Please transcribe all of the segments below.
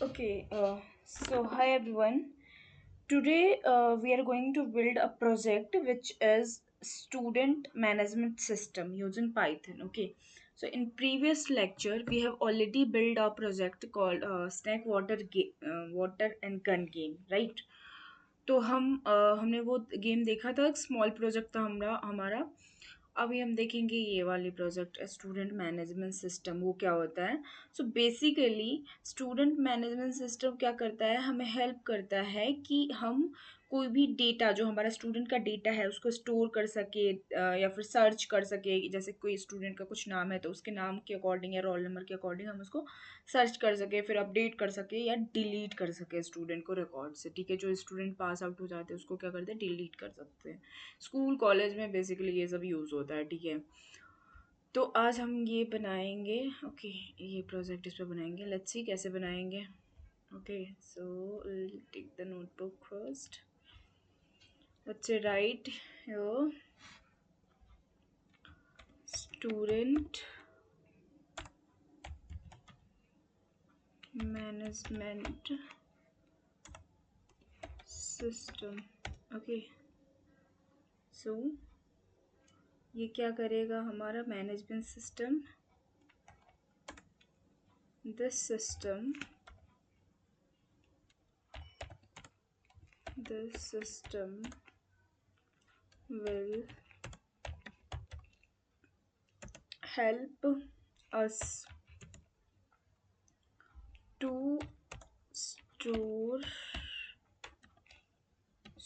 Okay, so hi everyone. Today we are going to build a project which is student management system using Python. Okay, so in previous lecture we have already built a project called Snack Water and Gun Game, right? तो हमने वो game देखा था, एक small project था हमारा। अभी हम देखेंगे ये वाली प्रोजेक्ट स्टूडेंट मैनेजमेंट सिस्टम, वो क्या होता है। So basically student management system क्या करता है, हमें हेल्प करता है कि हम कोई भी डेटा जो हमारा स्टूडेंट का डेटा है उसको स्टोर कर सके, या फिर सर्च कर सके। जैसे कोई स्टूडेंट का कुछ नाम है तो उसके नाम के अकॉर्डिंग या रोल नंबर के अकॉर्डिंग हम उसको सर्च कर सके, फिर अपडेट कर सके या डिलीट कर सके स्टूडेंट को रिकॉर्ड से। ठीक है, जो स्टूडेंट पास आउट हो जाते हैं उसको क्या करते हैं, डिलीट कर सकते हैं। स्कूल कॉलेज में बेसिकली ये सब यूज़ होता है। ठीक है, तो आज हम ये बनाएंगे। ओके, ये प्रोजेक्ट इस पर बनाएंगे। लेट्स सी कैसे बनाएंगे। Okay, so take the notebook first. Let's say write your student management system. Okay, so ये क्या करेगा हमारा management system. This system will help us to store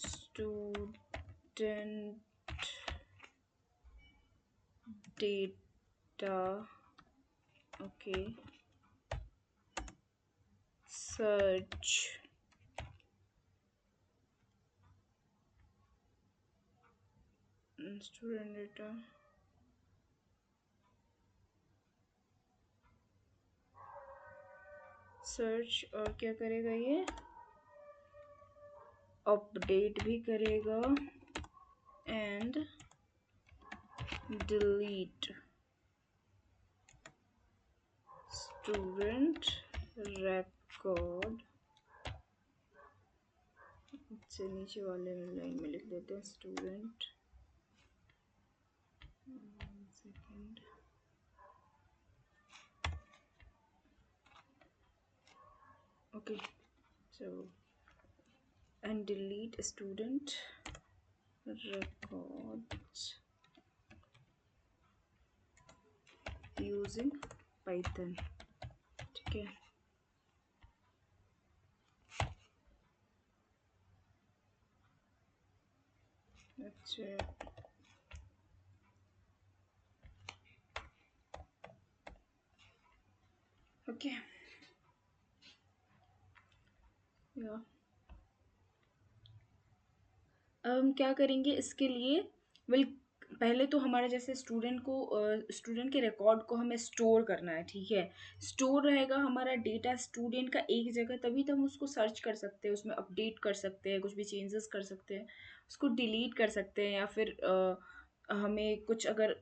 student data. Okay, search student data, search, और क्या करेगा ये, update भी करेगा एंड डिलीट स्टूडेंट रिकॉर्ड। से नीचे वाले लाइन में लिख देते हैं student. Second, okay, so and delete student records using Python। ठीक है, अच्छा, ओके या अब हम क्या करेंगे इसके लिए। वेल, पहले तो हमारे जैसे स्टूडेंट के रिकॉर्ड को हमें स्टोर करना है। ठीक है, स्टोर रहेगा हमारा डेटा स्टूडेंट का एक जगह, तभी तो हम उसको सर्च कर सकते हैं, उसमें अपडेट कर सकते हैं, कुछ भी चेंजेस कर सकते हैं, उसको डिलीट कर सकते हैं, या फिर हमें कुछ अगर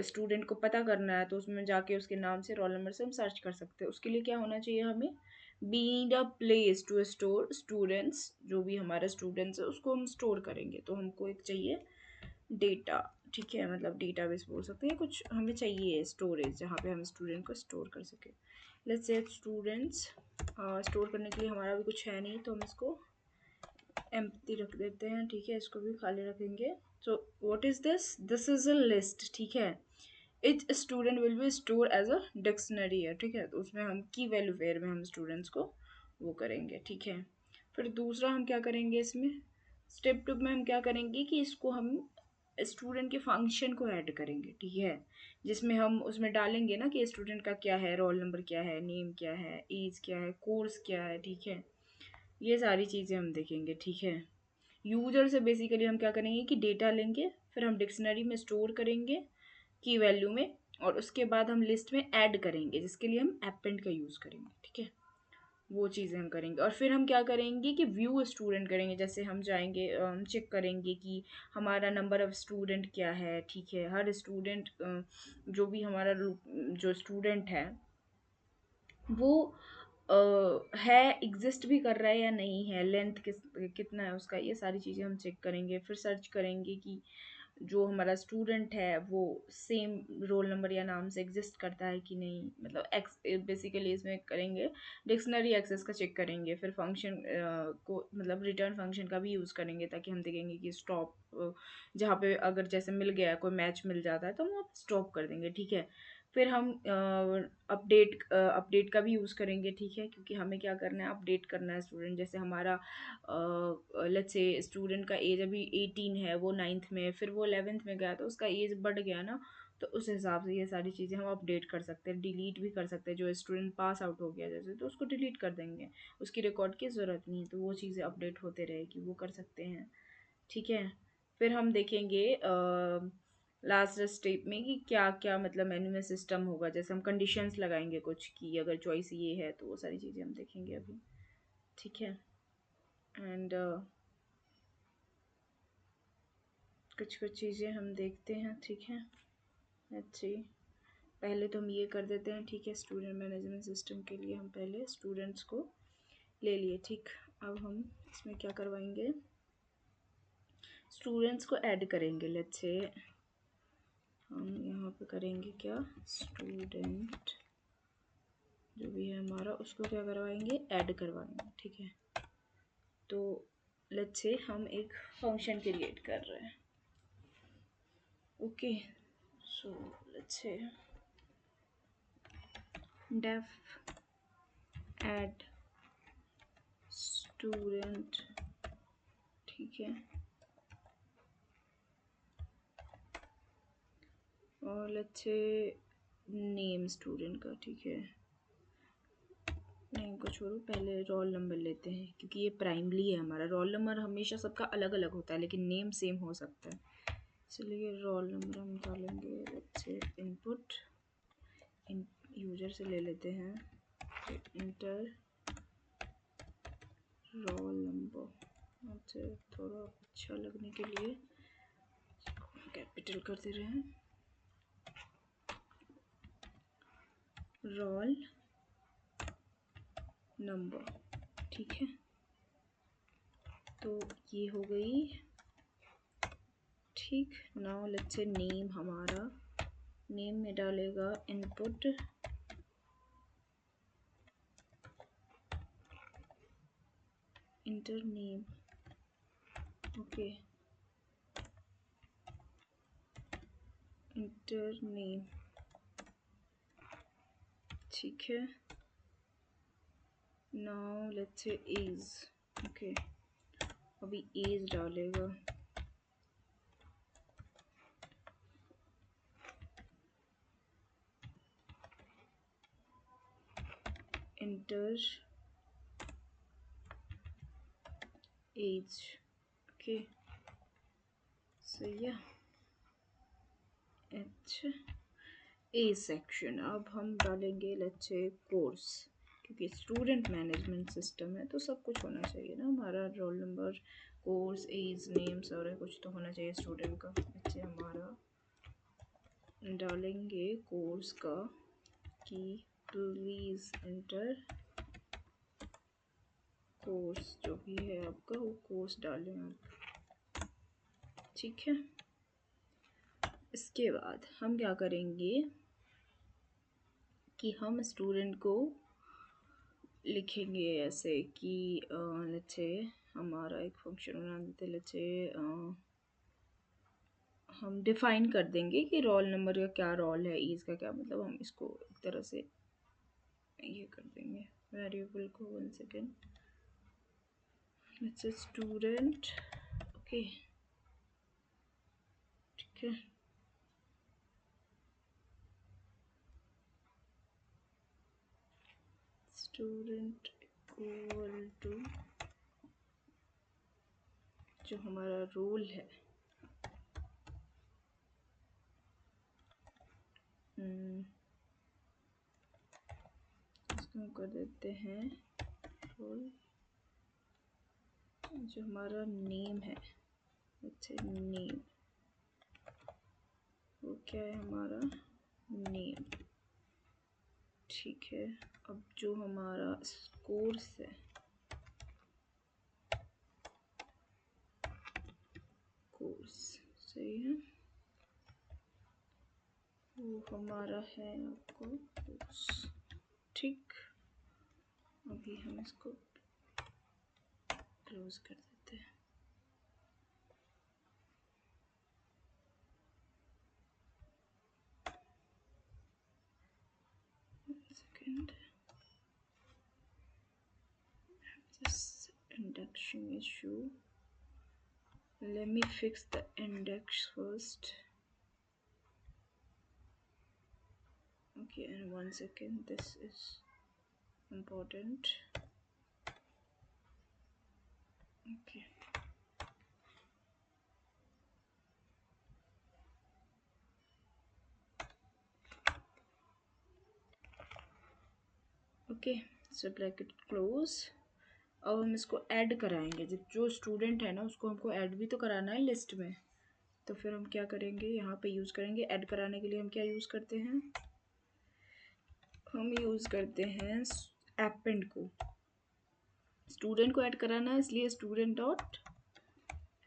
स्टूडेंट को पता करना है तो उसमें जाके उसके नाम से, रोल नंबर से हम सर्च कर सकते हैं। उसके लिए क्या होना चाहिए, हमें being a place to store students, जो भी हमारा स्टूडेंट्स है उसको हम स्टोर करेंगे। तो हमको एक चाहिए डेटा। ठीक है, मतलब डेटाबेस बोल सकते हैं, कुछ हमें चाहिए स्टोरेज जहाँ पे हम स्टूडेंट को स्टोर कर सके। लेट्स से स्टूडेंट्स, स्टोर करने के लिए हमारा भी कुछ है नहीं तो हम इसको एम्प्टी रख देते हैं। ठीक है, इसको भी खाली रखेंगे। So what is this, this is a list. ठीक है, each student will be store as a dictionary है। ठीक है, तो उसमें हम की वैल्यू वेयर में हम स्टूडेंट्स को वो करेंगे। ठीक है, फिर दूसरा हम क्या करेंगे इसमें, स्टेप टू में हम क्या करेंगे कि इसको हम स्टूडेंट के फंक्शन को ऐड करेंगे। ठीक है, जिसमें हम उसमें डालेंगे ना कि स्टूडेंट का क्या है, रोल नंबर क्या है, नेम क्या है, एज क्या है, कोर्स क्या है। ठीक है, ये सारी चीज़ें हम देखेंगे। ठीक है, यूजर से बेसिकली हम क्या करेंगे कि डेटा लेंगे, फिर हम डिक्शनरी में स्टोर करेंगे की वैल्यू में, और उसके बाद हम लिस्ट में ऐड करेंगे, जिसके लिए हम एपेंड का यूज़ करेंगे। ठीक है, वो चीज़ें हम करेंगे। और फिर हम क्या करेंगे कि व्यू स्टूडेंट करेंगे। जैसे हम जाएंगे, हम चेक करेंगे कि हमारा नंबर ऑफ स्टूडेंट क्या है। ठीक है, हर स्टूडेंट, जो भी हमारा जो स्टूडेंट है वो है, एग्जिस्ट भी कर रहा है या नहीं है, लेंथ कितना है उसका, ये सारी चीज़ें हम चेक करेंगे। फिर सर्च करेंगे कि जो हमारा स्टूडेंट है वो सेम रोल नंबर या नाम से एग्जिस्ट करता है कि नहीं, मतलब एक्स बेसिकली इसमें करेंगे, डिक्शनरी एक्सेस का चेक करेंगे। फिर फंक्शन को मतलब रिटर्न फंक्शन का भी यूज़ करेंगे, ताकि हम देखेंगे कि स्टॉप जहाँ पे अगर जैसे मिल गया है, कोई मैच मिल जाता है तो हम वहाँ स्टॉप कर देंगे, ठीक है। फिर हम अपडेट का भी यूज़ करेंगे, ठीक है, क्योंकि हमें क्या करना है, अपडेट करना है स्टूडेंट। जैसे हमारा लेट्स से स्टूडेंट का एज अभी 18 है, वो नाइन्थ में है, फिर वो 11th में गया तो उसका एज बढ़ गया ना, तो उस हिसाब से ये सारी चीज़ें हम अपडेट कर सकते हैं, डिलीट भी कर सकते हैं। जो स्टूडेंट पास आउट हो गया जैसे, तो उसको डिलीट कर देंगे, उसकी रिकॉर्ड की ज़रूरत नहीं है, तो वो चीज़ें अपडेट होते रहेगी, वो कर सकते हैं, ठीक है। फिर हम देखेंगे लास्ट स्टेप में कि क्या क्या मतलब मेन्यू में सिस्टम होगा, जैसे हम कंडीशंस लगाएंगे कुछ की, अगर चॉइस ये है तो वो सारी चीज़ें हम देखेंगे अभी, ठीक है। एंड कुछ कुछ चीज़ें हम देखते हैं, ठीक है। लेट्स सी, पहले तो हम ये कर देते हैं, ठीक है। स्टूडेंट मैनेजमेंट सिस्टम के लिए हम पहले स्टूडेंट्स को ले लिए, ठीक। अब हम इसमें क्या करवाएंगे, स्टूडेंट्स को ऐड करेंगे। लेट्स से हम यहाँ पे करेंगे क्या, स्टूडेंट जो भी है हमारा, उसको क्या करवाएंगे, ऐड करवाएंगे, ठीक है। तो लेट्स से हम एक फंक्शन क्रिएट कर रहे हैं, okay. So let's say def add student, ठीक है। और लेट्स से नेम स्टूडेंट का, ठीक है। नेम को छोड़ो, पहले रोल नंबर लेते हैं, क्योंकि ये प्राइमरी है हमारा। रोल नंबर हमेशा सबका अलग अलग होता है, लेकिन नेम सेम हो सकता है। चलिए रोल नंबर हम डालेंगे, लेट्स से इनपुट यूजर से ले लेते हैं, इंटर रोल नंबर। अच्छा, थोड़ा अच्छा लगने के लिए कैपिटल कर दे रहे हैं, रोल नंबर, ठीक है। तो ये हो गई, ठीक। नाउ लेट्स से नेम हमारा, नेम में डालेगा input enter name, okay, enter name, ठीक है। Now let's say age, okay, अभी एज डालेगा, इंटर एज, ओके। सो या अच्छा, ए सेक्शन, अब हम डालेंगे लेट्स से कोर्स, क्योंकि स्टूडेंट मैनेजमेंट सिस्टम है तो सब कुछ होना चाहिए ना हमारा, roll number, course, age, name, सारा कुछ तो होना चाहिए स्टूडेंट का। अच्छा, हमारा डालेंगे कोर्स का कि प्लीज़ इंटर कोर्स, जो भी है आपका वो कोर्स डालें आप, ठीक है। इसके बाद हम क्या करेंगे कि हम स्टूडेंट को लिखेंगे ऐसे कि लेट्स से हमारा एक फंक्शन बना देते, लेट्स से हम डिफाइन कर देंगे कि रोल नंबर का क्या रोल है, एज का क्या, मतलब हम इसको एक तरह से ये कर देंगे वेरिएबल को, 1 second, let's say student, okay, ठीक है। स्टूडेंट इक्वल टू जो हमारा रोल है, इसको हम कर देते हैं रोल, जो हमारा नेम है, अच्छा नेम, वो क्या है हमारा नेम, ठीक है, अब जो हमारा कोर्स है, कोर्स सही है, वो हमारा है आपको कोर्स। ठीक, अभी हम इसको क्लोज कर देते हैं। Second, this indexing issue. Let me fix the index first. Okay, and 1 second, this is important. Okay, okay, so bracket close. अब हम इसको ऐड कराएंगे, जब जो स्टूडेंट है ना उसको हमको ऐड भी तो कराना है लिस्ट में। तो फिर हम क्या करेंगे, यहाँ पे यूज़ करेंगे ऐड कराने के लिए। हम क्या यूज़ करते हैं, हम यूज़ करते हैं एपेंड को। स्टूडेंट को ऐड कराना है इसलिए स्टूडेंट डॉट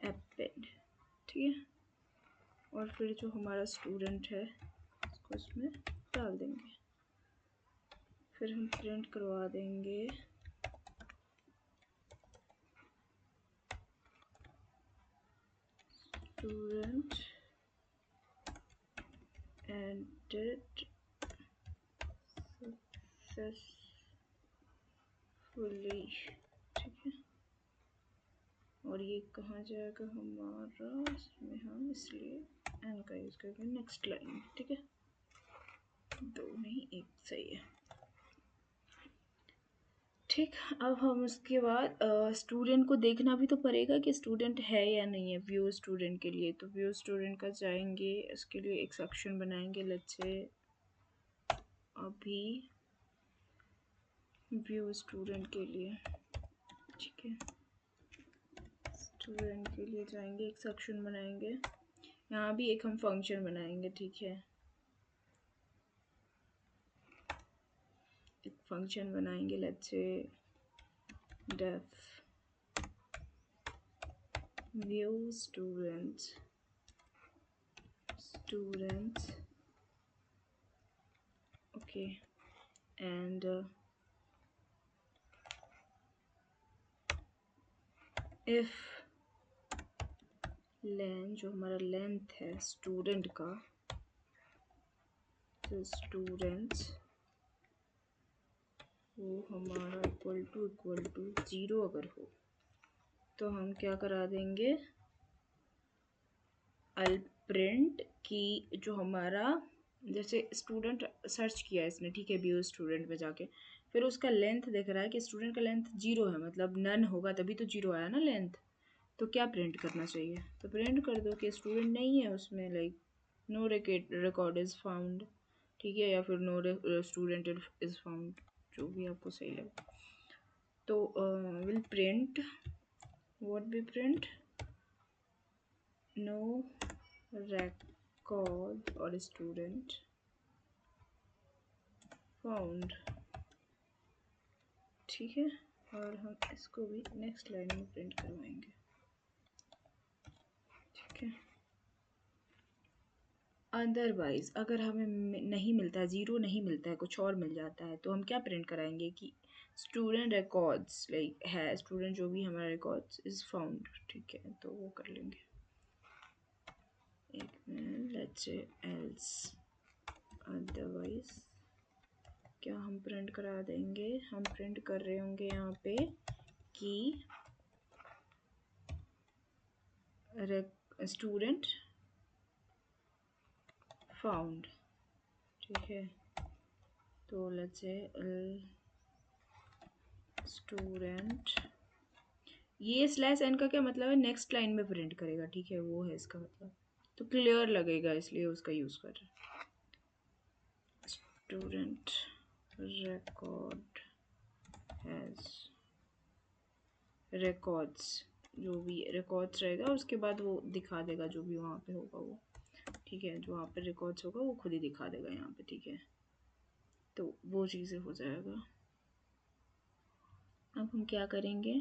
एपेंड, ठीक है। और फिर जो हमारा स्टूडेंट है उसको इसमें डाल देंगे। फिर हम प्रिंट करवा देंगे स्टूडेंट एंटेड सक्सेसफुली, ठीक है। और ये कहाँ जाएगा हमारा, इसमें हम इसलिए एन का यूज़ करेंगे नेक्स्ट लाइन में, ठीक है। दो नहीं, एक सही है, ठीक। अब हम उसके बाद स्टूडेंट को देखना भी तो पड़ेगा कि स्टूडेंट है या नहीं है व्यू स्टूडेंट के लिए। तो व्यू स्टूडेंट का जाएंगे, इसके लिए एक सेक्शन बनाएंगे, लेट्स से अभी व्यू स्टूडेंट के लिए, ठीक है। स्टूडेंट के लिए जाएंगे, एक सेक्शन बनाएंगे, यहाँ भी एक हम फंक्शन बनाएंगे, ठीक है। एक फंक्शन बनाएंगे, let's say def view students, okay, and if length, जो हमारा लेंथ है स्टूडेंट का, तो स्टूडेंट्स वो हमारा इक्वल टू 0 अगर हो तो हम क्या करा देंगे, अल प्रिंट की जो हमारा, जैसे स्टूडेंट सर्च किया इसने, ठीक है, व्यू स्टूडेंट में जाके, फिर उसका लेंथ दिख रहा है कि स्टूडेंट का लेंथ 0 है, मतलब नन होगा तभी तो 0 आया ना लेंथ। तो क्या प्रिंट करना चाहिए, तो प्रिंट कर दो कि स्टूडेंट नहीं है उसमें, like no record is found, ठीक है, या फिर नो स्टूडेंट इज़ फाउंड, जो भी आपको सही लगे। तो will print, what we print, no record or student found, ठीक है। और हम इसको भी नेक्स्ट लाइन में प्रिंट करवाएंगे, ठीक है। अदरवाइज अगर हमें नहीं मिलता है, 0 नहीं मिलता है, कुछ और मिल जाता है, तो हम क्या प्रिंट कराएंगे कि स्टूडेंट रिकॉर्ड्स, लाइक है स्टूडेंट जो भी हमारा रिकॉर्ड्स इज़ फाउंड, ठीक है। तो वो कर लेंगे, एक minute, let's say else, otherwise क्या हम प्रिंट करा देंगे, हम प्रिंट कर रहे होंगे यहाँ पे कि स्टूडेंट फाउंड, ठीक है। तो लेट्स से स्टूडेंट, ये स्लैश एन का क्या मतलब है, नेक्स्ट लाइन में प्रिंट करेगा, ठीक है, वो है इसका मतलब, तो क्लियर लगेगा इसलिए उसका यूज़ कर रहे हैं। स्टूडेंट रिकॉर्ड हैज़ रिकॉर्ड्स, जो भी रिकॉर्ड्स रहेगा उसके बाद वो दिखा देगा जो भी वहाँ पे होगा वो, ठीक है। जो वहाँ पे रिकॉर्ड्स होगा वो खुद ही दिखा देगा यहाँ पे, ठीक है। तो वो चीज़ें हो जाएगा। अब हम क्या करेंगे,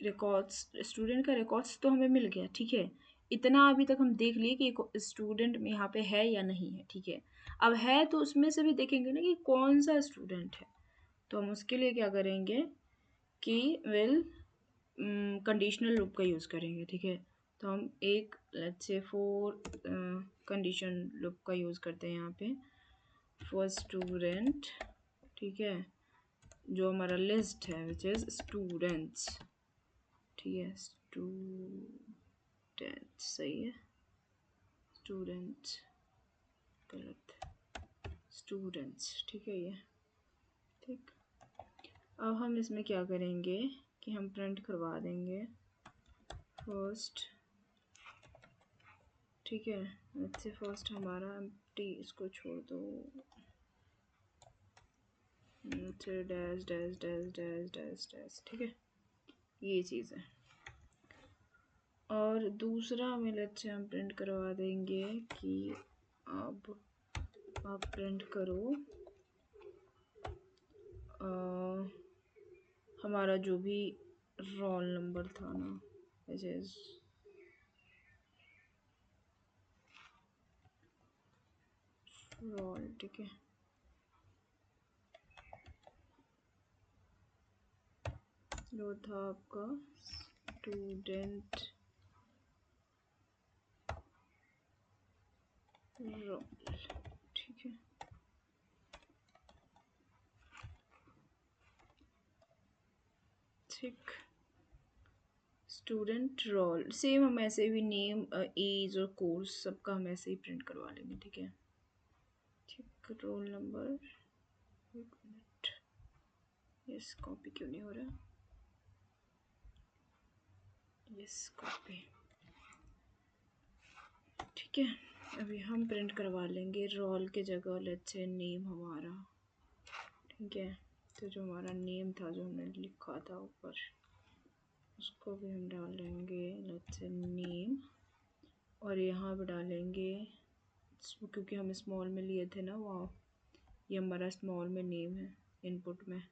रिकॉर्ड्स, स्टूडेंट का रिकॉर्ड्स तो हमें मिल गया, ठीक है। इतना अभी तक हम देख लिए कि स्टूडेंट में यहाँ पे है या नहीं है, ठीक है। अब है तो उसमें से भी देखेंगे ना कि कौन सा स्टूडेंट है। तो हम उसके लिए क्या करेंगे कि कंडीशनल लूप का यूज़ करेंगे, ठीक है। तो हम एक let's say four condition loop का यूज़ करते हैं यहाँ पे फॉर स्टूडेंट, ठीक है। जो हमारा लिस्ट है विच इज़ स्टूडेंट्स, ठीक है। स्टूडेंट सही है, स्टूडेंट्स गलत, स्टूडेंट्स, ठीक है ये, ठीक। अब हम इसमें क्या करेंगे कि हम प्रिंट करवा देंगे फर्स्ट, ठीक है। लेट्स से फर्स्ट हमारा एम्प्टी, इसको छोड़ दो, dash dash dash dash dash dash, ठीक है। ये चीज़ है। और दूसरा हमें लेट्स से हम प्रिंट करवा देंगे कि अब आप प्रिंट करो हमारा जो भी रोल नंबर था ना, विच इज़ रोल, ठीक है। जो था आपका स्टूडेंट रोल, ठीक है। ठीक, स्टूडेंट रोल सेम हम ऐसे भी नेम एज और कोर्स सबका हम ऐसे ही प्रिंट करवा लेंगे, ठीक है। ठीक, रोल नंबर, एक मिनट, यस कॉपी क्यों नहीं हो रहा, यस कॉपी, ठीक है। अभी हम प्रिंट करवा लेंगे रोल के जगह लेट्स से नेम हमारा, ठीक है। तो जो हमारा नेम था जो हमने लिखा था ऊपर, उसको भी हम डालेंगे लेट्स से नेम, और यहाँ पे डालेंगे क्योंकि हम स्मॉल में लिए थे ना वहाँ, ये हमारा स्मॉल में नेम है इनपुट में,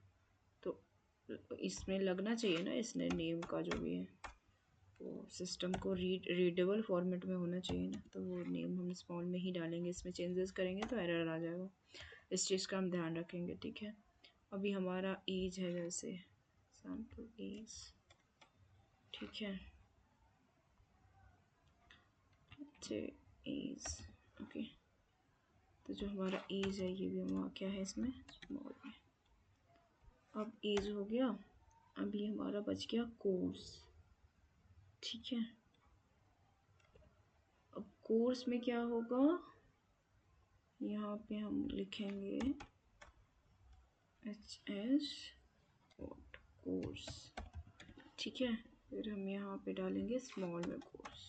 तो इसमें लगना चाहिए ना, इसने नेम का जो भी है वो सिस्टम को रीडेबल फॉर्मेट में होना चाहिए ना, तो वो नेम हम स्मॉल में ही डालेंगे। इसमें चेंजेस करेंगे तो एरर आ जाएगा, इस चीज़ का हम ध्यान रखेंगे, ठीक है। अभी हमारा एज है जैसे सैम्पल एज, ठीक है, अच्छे एज, ओके। तो जो हमारा एज है ये भी हमारा क्या है इसमें स्मॉल में। अब एज हो गया, अभी हमारा बच गया कोर्स, ठीक है। अब कोर्स में क्या होगा, यहाँ पे हम लिखेंगे HS कोर्स, ठीक है। फिर हम यहाँ पे डालेंगे स्मॉल में कोर्स,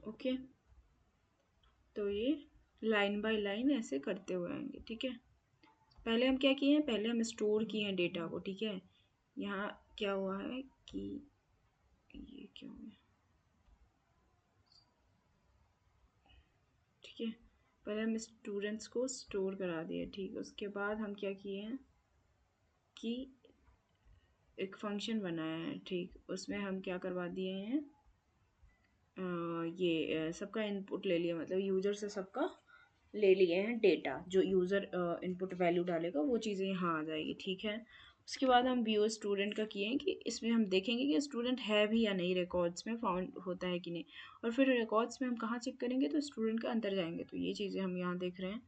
ओके। तो ये लाइन बाय लाइन ऐसे करते हुए आएंगे, ठीक है। पहले हम क्या किए हैं, पहले हम स्टोर किए हैं डेटा को, ठीक है। यहाँ क्या हुआ है कि ये क्या हुआ, ठीक है। पहले हम स्टूडेंट्स को स्टोर करा दिए, ठीक है। उसके बाद हम क्या किए हैं कि एक फंक्शन बनाया है, ठीक। उसमें हम क्या करवा दिए हैं, ये सबका इनपुट ले लिया, मतलब यूज़र से सबका ले लिए हैं डेटा, जो यूज़र इनपुट वैल्यू डालेगा वो चीज़ें यहाँ आ जाएगी, ठीक है। उसके बाद हम व्यू स्टूडेंट का किए हैं कि इसमें हम देखेंगे कि स्टूडेंट है भी या नहीं, रिकॉर्ड्स में फाउंड होता है कि नहीं। और फिर रिकॉर्ड्स में हम कहाँ चेक करेंगे, तो स्टूडेंट का अंदर जाएंगे, तो ये चीज़ें हम यहाँ देख रहे हैं,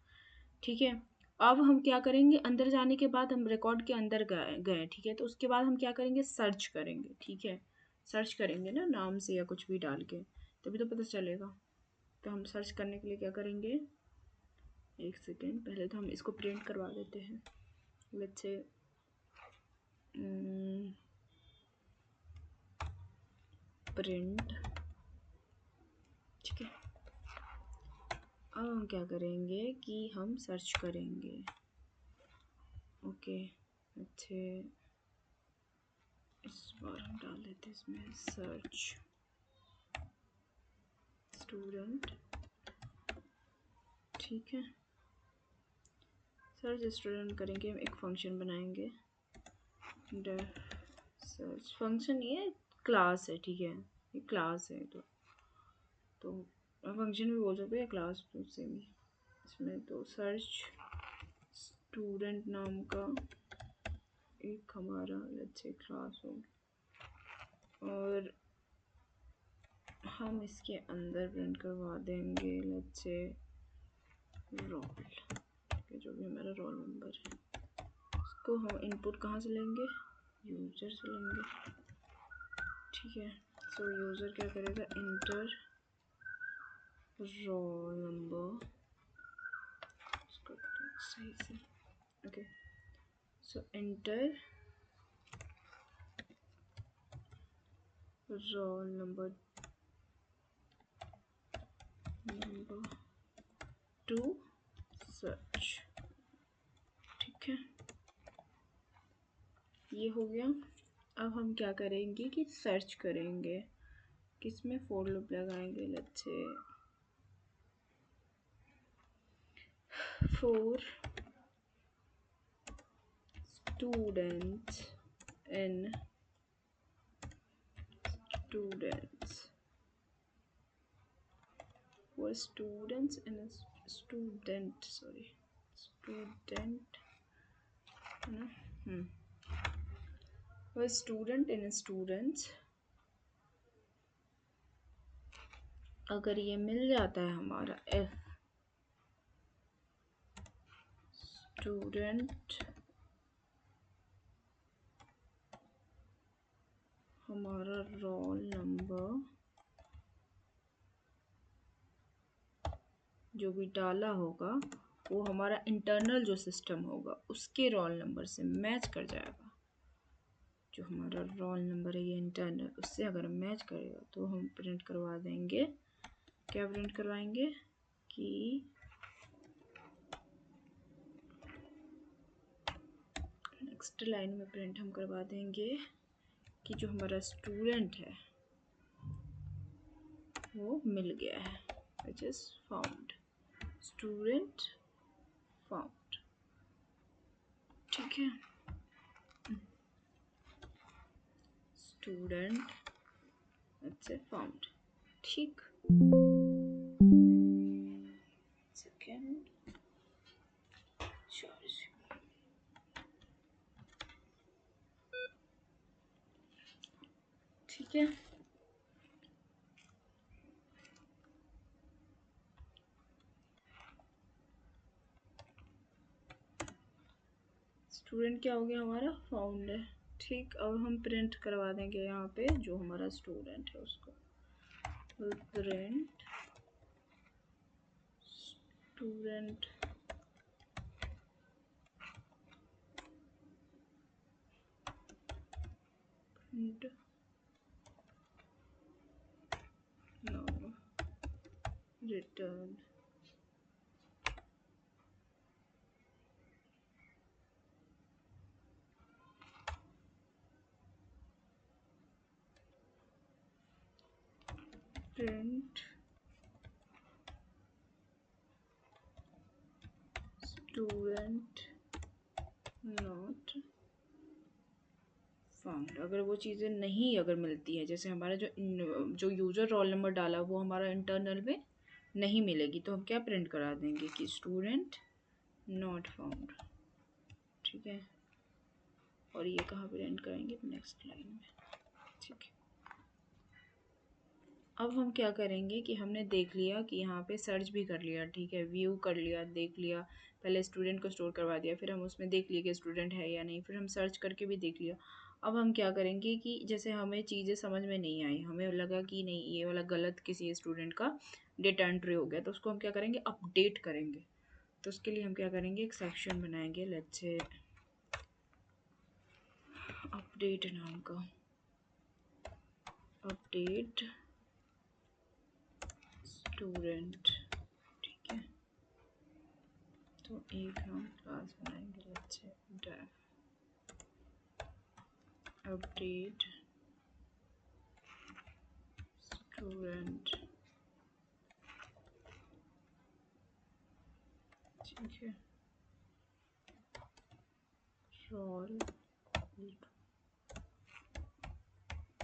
ठीक है। अब हम क्या करेंगे, अंदर जाने के बाद हम रिकॉर्ड के अंदर गए, ठीक है। तो उसके बाद हम क्या करेंगे, सर्च करेंगे, ठीक है। सर्च करेंगे ना नाम से या कुछ भी डाल के, तभी तो पता चलेगा। तो हम सर्च करने के लिए क्या करेंगे, एक सेकेंड, पहले तो हम इसको प्रिंट करवा देते हैं, लेट्स से प्रिंट, ठीक है। अब हम क्या करेंगे कि हम सर्च करेंगे, ओके। अच्छे, इस बार हम डाल देते हैं इसमें सर्च स्टूडेंट, ठीक है। सर्च स्टूडेंट करेंगे, हम एक फंक्शन बनाएंगे, डेफ सर्च फंक्शन, ये क्लास है, ठीक है, ये क्लास है, तो फंक्शन भी बोल सकते हैं, क्लास तो सेम ही इसमें। तो सर्च स्टूडेंट नाम का एक हमारा लेट्स से क्लास होगी, और हम इसके अंदर प्रिंट करवा देंगे लेट्स से रोल, जो भी हमारा रोल नंबर है। इसको हम इनपुट कहाँ से लेंगे, यूज़र से लेंगे, ठीक है। सो यूज़र क्या करेगा, इंटर रोल नंबर, इसको सही से, okay. So enter roll number to search, ठीक है, ये हो गया। अब हम क्या करेंगे कि सर्च करेंगे, किसमें फॉर लूप लगाएंगे, let's say for students in students, for students in a student, sorry, student, for student in students, अगर ये मिल जाता है हमारा f स्टूडेंट हमारा रोल नंबर जो भी डाला होगा वो हमारा इंटरनल जो सिस्टम होगा उसके रोल नंबर से मैच कर जाएगा, जो हमारा रोल नंबर है ये इंटरनल, उससे अगर मैच करेगा तो हम प्रिंट करवा देंगे, क्या प्रिंट करवाएंगे कि नेक्स्ट लाइन में प्रिंट हम करवा देंगे कि जो हमारा स्टूडेंट है वो मिल गया है, which is found, student found, ठीक है, स्टूडेंट अच्छे फाउंड, ठीक। सेकेंड चार्ज, ठीक है। स्टूडेंट क्या हो गया हमारा, फाउंड है, ठीक। अब हम प्रिंट करवा देंगे यहाँ पे जो हमारा स्टूडेंट है उसको, print student print no return print student not found. अगर वो चीज़ें नहीं अगर मिलती है, जैसे हमारा जो यूज़र रोल नंबर डाला वो हमारा इंटरनल में नहीं मिलेगी, तो हम क्या प्रिंट करा देंगे कि स्टूडेंट नॉट फाउंड, ठीक है। और ये कहाँ प्रिंट करेंगे, नेक्स्ट लाइन में, ठीक है। अब हम क्या करेंगे कि हमने देख लिया कि यहाँ पे सर्च भी कर लिया, ठीक है, व्यू कर लिया, देख लिया, पहले स्टूडेंट को स्टोर करवा दिया, फिर हम उसमें देख लिए कि स्टूडेंट है या नहीं, फिर हम सर्च करके भी देख लिया। अब हम क्या करेंगे कि जैसे हमें चीज़ें समझ में नहीं आई, हमें लगा कि नहीं ये वाला गलत किसी स्टूडेंट का डेटा एंट्री हो गया, तो उसको हम क्या करेंगे, अपडेट करेंगे। तो उसके लिए हम क्या करेंगे, एक सेक्शन बनाएंगे लेट्स से अपडेट नाम का, अपडेट स्टूडेंट, ठीक है। तो एक हम क्लास बनाएंगे let's say def update student, ठीक है। roll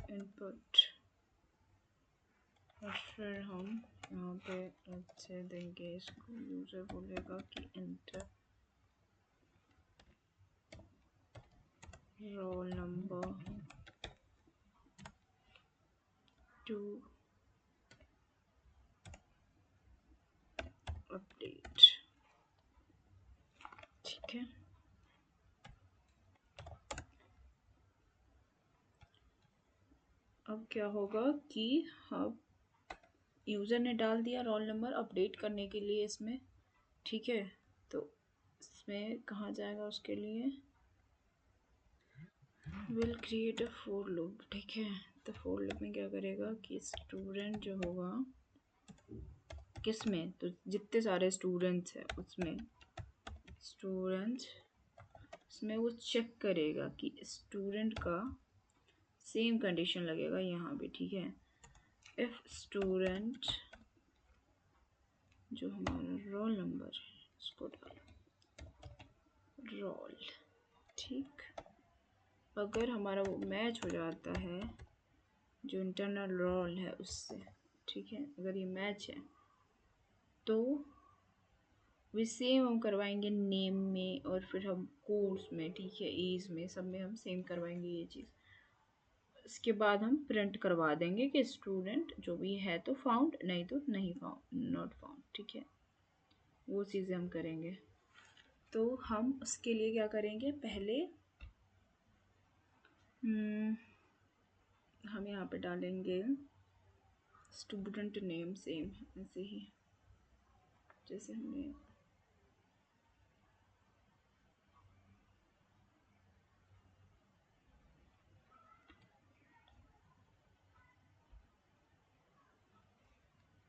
input, और फिर हम यहाँ पे अच्छे देंगे इसको, यूजर बोलेगा कि enter role number to update. ठीक है, अब क्या होगा कि अब यूज़र ने डाल दिया रोल नंबर अपडेट करने के लिए इसमें। ठीक है, तो इसमें कहाँ जाएगा उसके लिए, will create a for loop. ठीक है, तो फोर लूप में क्या करेगा कि स्टूडेंट जो होगा किस में, तो जितने सारे स्टूडेंट्स हैं उसमें स्टूडेंट्स इसमें वो चेक करेगा कि स्टूडेंट का सेम कंडीशन लगेगा यहाँ भी। ठीक है, इफ स्टूडेंट जो हमारा रोल नंबर है उसको डालो रोल। ठीक, अगर हमारा वो मैच हो जाता है जो इंटरनल रोल है उससे, ठीक है, अगर ये मैच है तो वे सेम हम करवाएंगे नेम में और फिर हम कोर्स में, ठीक है, एज में, सब में हम सेम करवाएंगे ये चीज़। इसके बाद हम प्रिंट करवा देंगे कि स्टूडेंट जो भी है तो फाउंड, नहीं तो नहीं फाउंड, नॉट फाउंड। ठीक है, वो चीज़ें हम करेंगे। तो हम उसके लिए क्या करेंगे, पहले हम यहाँ पे डालेंगे स्टूडेंट नेम सेम ऐसे ही जैसे हमने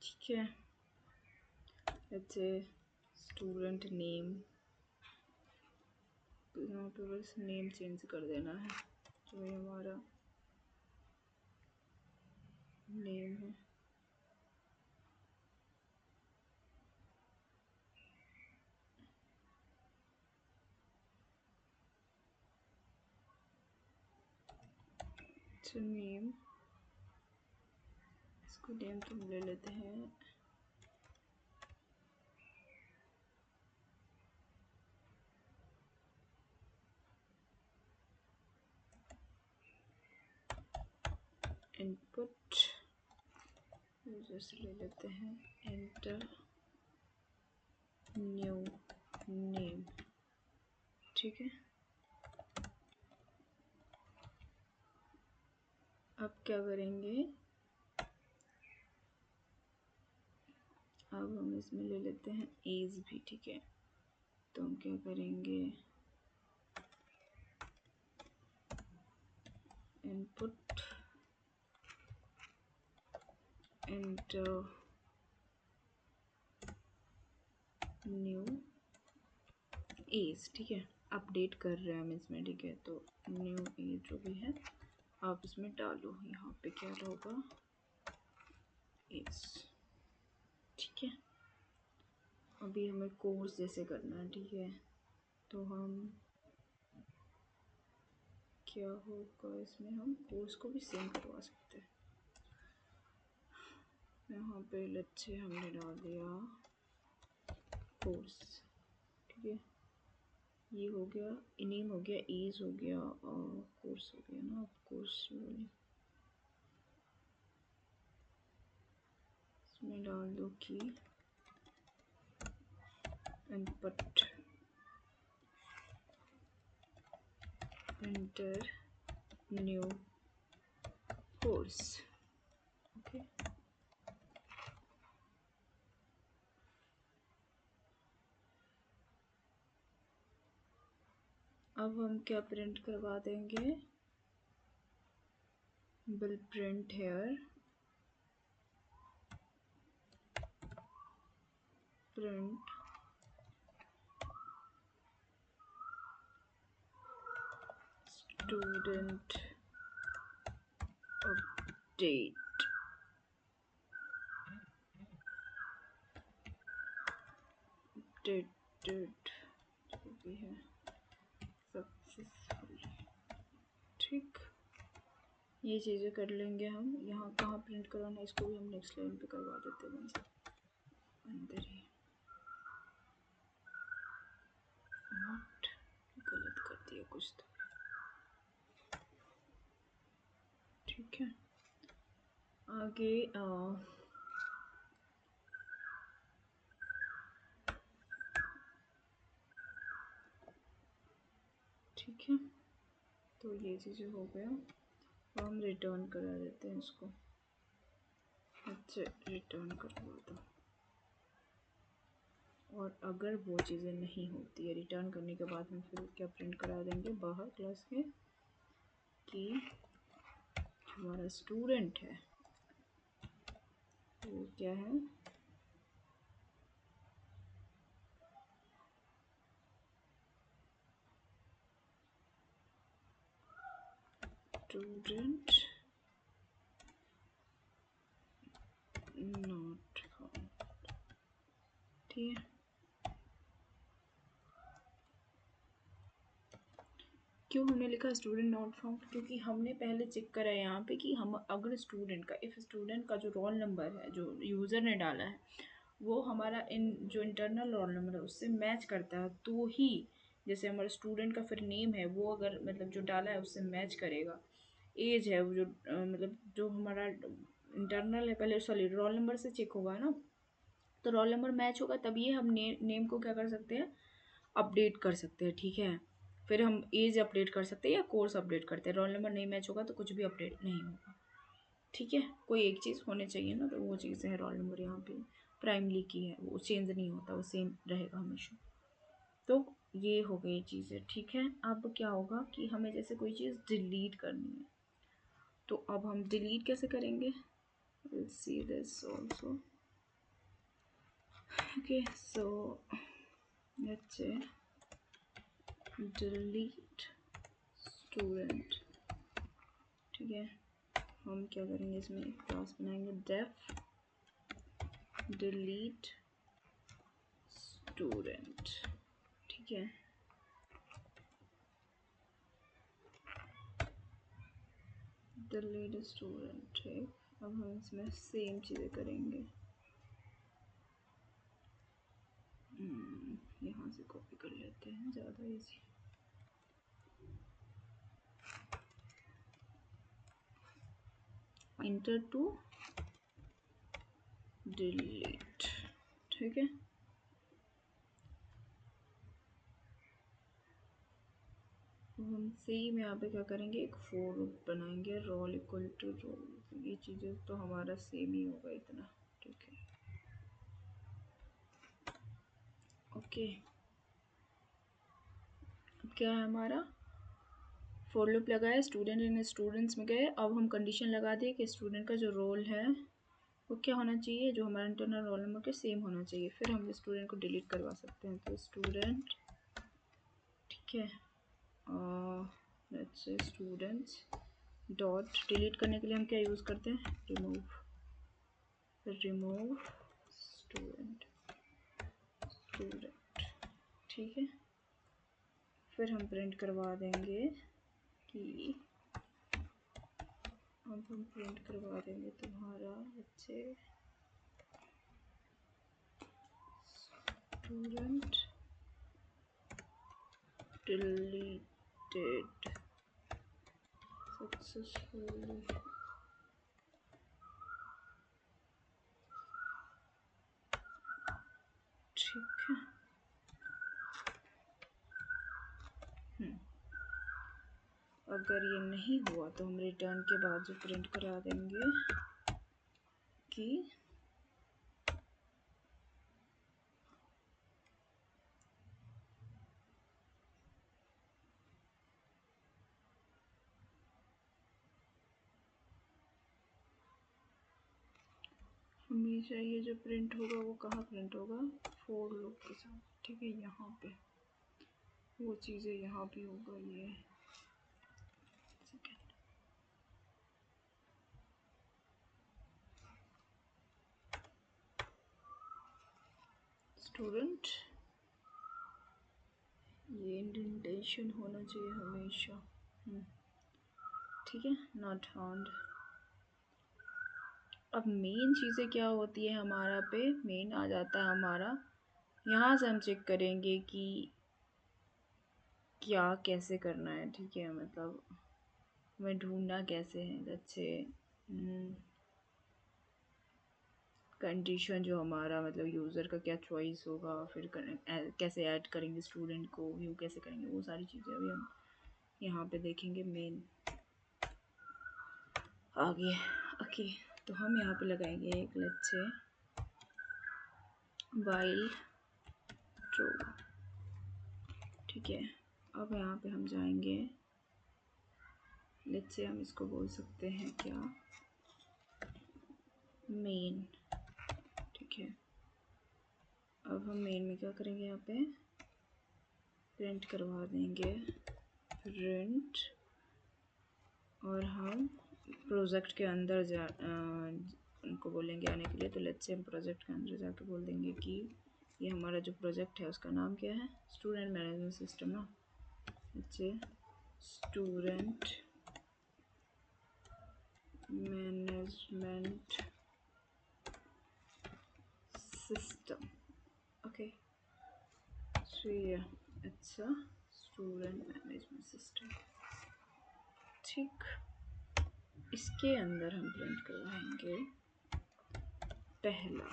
ठीक है, ऐसे स्टूडेंट नेम, यहाँ पे बस नेम चेंज कर देना है, जो ये हमारा नेम है। तो नेम, इसको नेम तो ले लेते हैं इनपुट, जैसे ले लेते हैं एंटर न्यू नेम। ठीक है, अब क्या करेंगे, अब हम इसमें ले लेते हैं एज भी। ठीक है, तो हम क्या करेंगे, इनपुट एंटर न्यू एज। ठीक है, अपडेट कर रहे हैं हम इसमें। ठीक है, तो न्यू एज जो भी है आप इसमें डालो, यहाँ पे क्या होगा एज। ठीक है, अभी हमें कोर्स जैसे करना है। ठीक है, तो हम क्या होगा इसमें, हम कोर्स को भी सेम करवा सकते हैं। यहाँ पे लच्छे हमने डाल दिया कोर्स। ठीक है, ये हो गया, नेम हो गया, एज हो गया और कोर्स हो गया ना। अब कोर्स इसमें डाल दो कि input enter new course. Okay, अब हम क्या प्रिंट करवा देंगे, will print here print student update. Updated जो भी है सब सक्सेसफुली। ठीक, ये चीज़ें कर लेंगे हम। यहाँ कहाँ प्रिंट करवाना है इसको भी हम नेक्स्ट लाइन पे करवा देते हैं अंदर ही। नॉट, गलत कर दिया कुछ तो। ठीक है, आगे ठीक है, तो ये चीज़ें हो गया। अब हम रिटर्न करा देते हैं इसको। अच्छा, रिटर्न करवा दो। और अगर वो चीज़ें नहीं होती है रिटर्न करने के बाद, हम फिर क्या प्रिंट करा देंगे बाहर क्लास के कि हमारा स्टूडेंट है वो क्या है, स्टूडेंट नॉट फाउंड। ठीक है, क्यों हमने लिखा स्टूडेंट नॉट फाउंड? क्योंकि हमने पहले चेक करा है यहाँ पे कि हम अगर स्टूडेंट का, इफ़ स्टूडेंट का जो रोल नंबर है जो यूज़र ने डाला है वो हमारा जो इंटरनल रोल नंबर है उससे मैच करता है तो ही, जैसे हमारा स्टूडेंट का फिर नेम है वो अगर मतलब जो डाला है उससे मैच करेगा। एज है वो जो मतलब जो हमारा इंटरनल है, पहले सॉरी रोल नंबर से चेक होगा ना, तो रोल नंबर मैच होगा तभी हम नेम को क्या कर सकते हैं, अपडेट कर सकते हैं। ठीक है, फिर हम एज अपडेट कर सकते हैं या कोर्स अपडेट करते हैं। रोल नंबर नहीं मैच होगा तो कुछ भी अपडेट नहीं होगा। ठीक है, कोई एक चीज़ होनी चाहिए ना, तो वो चीज़ है रोल नंबर यहाँ पे प्राइमरी की है, वो चेंज नहीं होता, वो सेम रहेगा हमेशा। तो ये हो गई चीज़ें। ठीक है, अब क्या होगा कि हमें जैसे कोई चीज़ डिलीट करनी है तो अब हम डिलीट कैसे करेंगे, let's see this also. Okay, so let's say delete student। ठीक है, हम क्या करेंगे इसमें क्लास बनाएंगे डेफ डिलीट स्टूडेंट। ठीक है, डिलीट स्टूडेंट। ठीक, अब हम इसमें सेम चीज़ें करेंगे। यहाँ से कॉपी कर लेते हैं, ज़्यादा इजी। Inter to delete. ठीक है, हम सेम यहाँ पे क्या करेंगे, एक फॉर लूप बनाएंगे, रोल इक्वल टू रोल। ये चीज़ें तो हमारा सेम ही होगा इतना। ठीक है, ओके। अब क्या है हमारा, फॉर लूप लगाया, स्टूडेंट इन स्टूडेंट्स में गए। अब हम कंडीशन लगा दिए कि स्टूडेंट का जो रोल है वो क्या होना चाहिए, जो हमारा इंटरनल रोल नंबर के सेम होना चाहिए। फिर हम स्टूडेंट को डिलीट करवा सकते हैं, तो स्टूडेंट। ठीक है, let's say students dot delete करने के लिए हम क्या यूज़ करते हैं, रिमूव। Remove student. ठीक है, फिर हम प्रिंट करवा देंगे कि, अब हम प्रिंट करवा देंगे तुम्हारा अच्छे स्टूडेंट डिलीटेड सक्सेसफुली। ठीक है, अगर ये नहीं हुआ तो हम रिटर्न के बाद जो प्रिंट करा देंगे कि हमेशा ये जो प्रिंट होगा वो कहाँ प्रिंट होगा, फॉर लूप के साथ। ठीक है, यहाँ पे वो चीज़ें यहाँ भी होगा ये। स्टूडेंट इंडेंटेशन होना चाहिए हमेशा। ठीक है, नॉट फाउंड। अब मेन चीज़ें क्या होती है हमारा पे, मेन आ जाता है हमारा, यहाँ से हम चेक करेंगे कि क्या कैसे करना है। ठीक है, मतलब हमें ढूंढना कैसे है। अच्छे कंडीशन जो हमारा मतलब यूज़र का क्या चॉइस होगा, फिर कैसे ऐड करेंगे स्टूडेंट को, व्यू कैसे करेंगे, वो सारी चीज़ें अभी हम यहाँ पे देखेंगे मेन आगे। ओके, तो हम यहाँ पे लगाएंगे एक लेट्स से वाइल ट्रू। ठीक है, अब यहाँ पे हम जाएंगे, लेट्स से हम इसको बोल सकते हैं क्या, मेन। ठीक है, अब हम मेन में क्या करेंगे, यहाँ पे प्रिंट करवा देंगे प्रिंट, और हम प्रोजेक्ट के अंदर उनको बोलेंगे आने के लिए। तो लेट्स से हम प्रोजेक्ट के अंदर जाके बोल देंगे कि ये हमारा जो प्रोजेक्ट है उसका नाम क्या है, स्टूडेंट मैनेजमेंट सिस्टम ना। Let's say student management system. Okay, अच्छा, स्टूडेंट मैनेजमेंट सिस्टम। ठीक, इसके अंदर हम प्रिंट करवाएंगे पहला,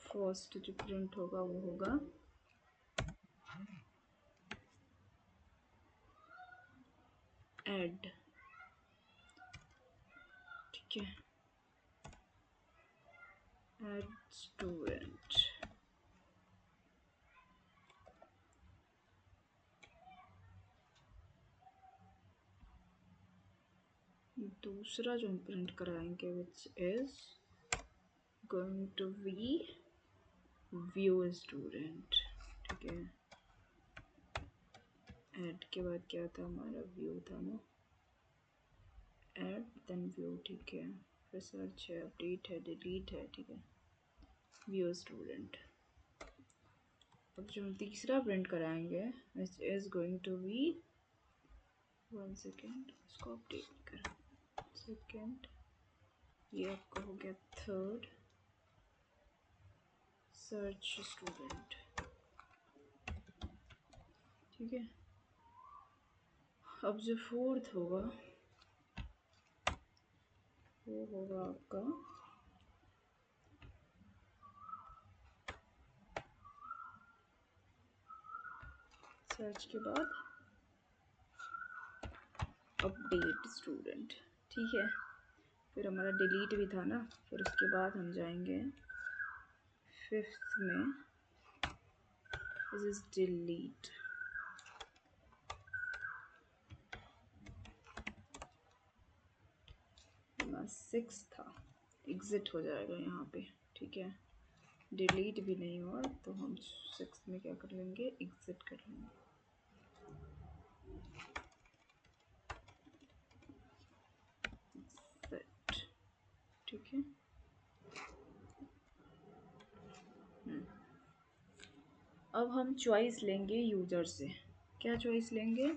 फर्स्ट जो प्रिंट होगा वो होगा ऐड। ठीक है, ऐड स्टूडेंट। दूसरा जो हम प्रिंट कराएंगे which is going to be view student. ठीक है, ऐड के बाद क्या था हमारा, व्यू था ना, ऐड देन व्यू। ठीक है, फिर सर्च है, अपडेट है, डिलीट है। ठीक है, व्यू स्टूडेंट। अब जो हम तीसरा प्रिंट कराएंगे which is going to be, 1 second, इसको अपडेट कर, सेकेंड, ये आपका हो गया थर्ड, सर्च स्टूडेंट। ठीक है, अब जो फोर्थ होगा वो होगा आपका सर्च के बाद अपडेट स्टूडेंट। ठीक है, फिर हमारा डिलीट भी था ना, फिर उसके बाद हम जाएंगे फिफ्थ में, दिस इज डिलीट। सिक्स था, एग्जिट हो जाएगा यहाँ पे। ठीक है, डिलीट भी नहीं हुआ तो हम सिक्स में क्या कर लेंगे, एग्जिट कर लेंगे। सेट। ठीक है, अब हम चॉइस लेंगे यूजर से। क्या चॉइस लेंगे,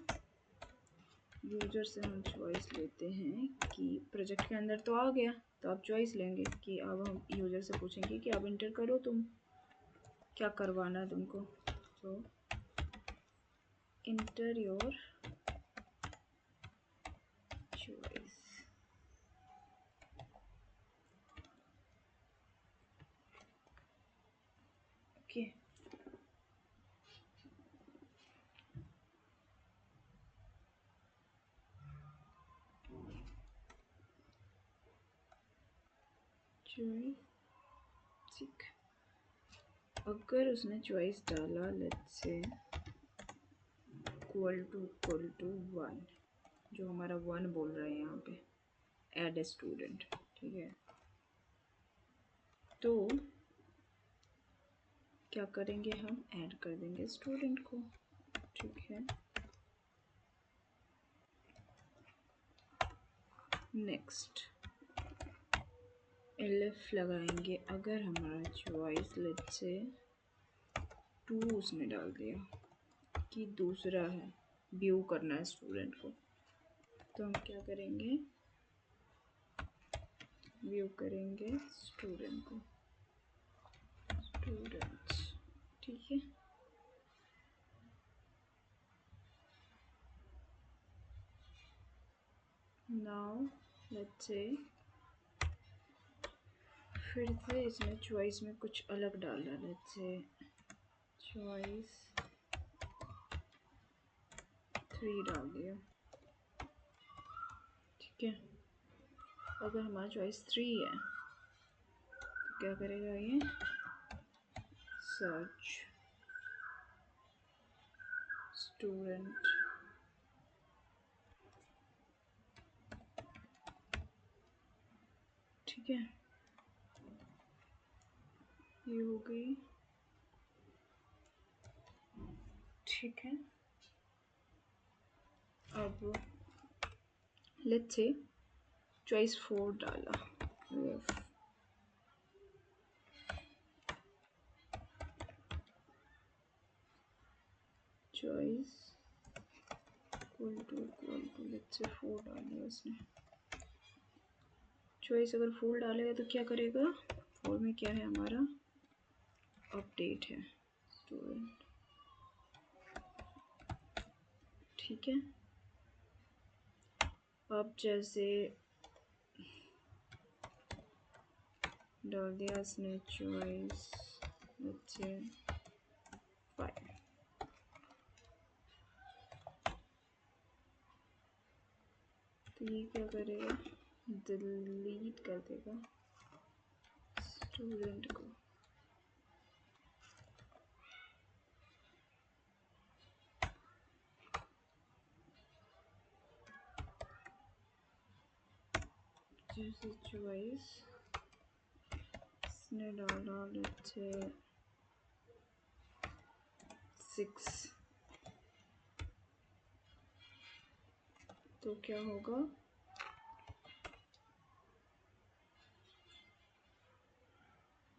यूजर से हम चॉइस लेते हैं कि प्रोजेक्ट के अंदर तो आ गया, तो आप चॉइस लेंगे कि अब हम यूजर से पूछेंगे कि अब इंटर करो तुम क्या करवाना है तुमको। तो inter your choice. Okay, choice. ठीक, अगर उसने चॉइस डाला लेट्स से इक्वल टू 1, जो हमारा 1 बोल रहे हैं यहाँ पे, ऐड ए स्टूडेंट। ठीक है, तो क्या करेंगे, हम ऐड कर देंगे स्टूडेंट को। ठीक है, नेक्स्ट एलिफ लगाएंगे, अगर हमारा चॉइस लेट्स से टू उसने डाल दिया कि दूसरा है, व्यू करना है स्टूडेंट को। तो हम क्या करेंगे, व्यू करेंगे स्टूडेंट को, स्टूडेंट्स, ठीक है। नाउ लेट्स से फिर से इसमें चॉइस में कुछ अलग डालना, लेट्स से चॉइस 3 डाल दिया, ठीक है। अगर हमारा चॉइस 3 है तो क्या करेगा ये, सर्च स्टूडेंट, ठीक है। ये हो गई, ठीक है। अब लेट्स से चॉइस 4 डाला, choice equal to let's say 4 डाल दिया उसने। चॉइस अगर 4 डालेगा तो क्या करेगा, 4 में क्या है हमारा, अपडेट है स्टूडेंट, ठीक है। अब जैसे डाल दिया इसने चॉइस लेट्स से 5, तो ये क्या करेगा, डिलीट कर देगा स्टूडेंट को, जैसे चॉइस इसने डाला लेट्स से 6, तो क्या होगा,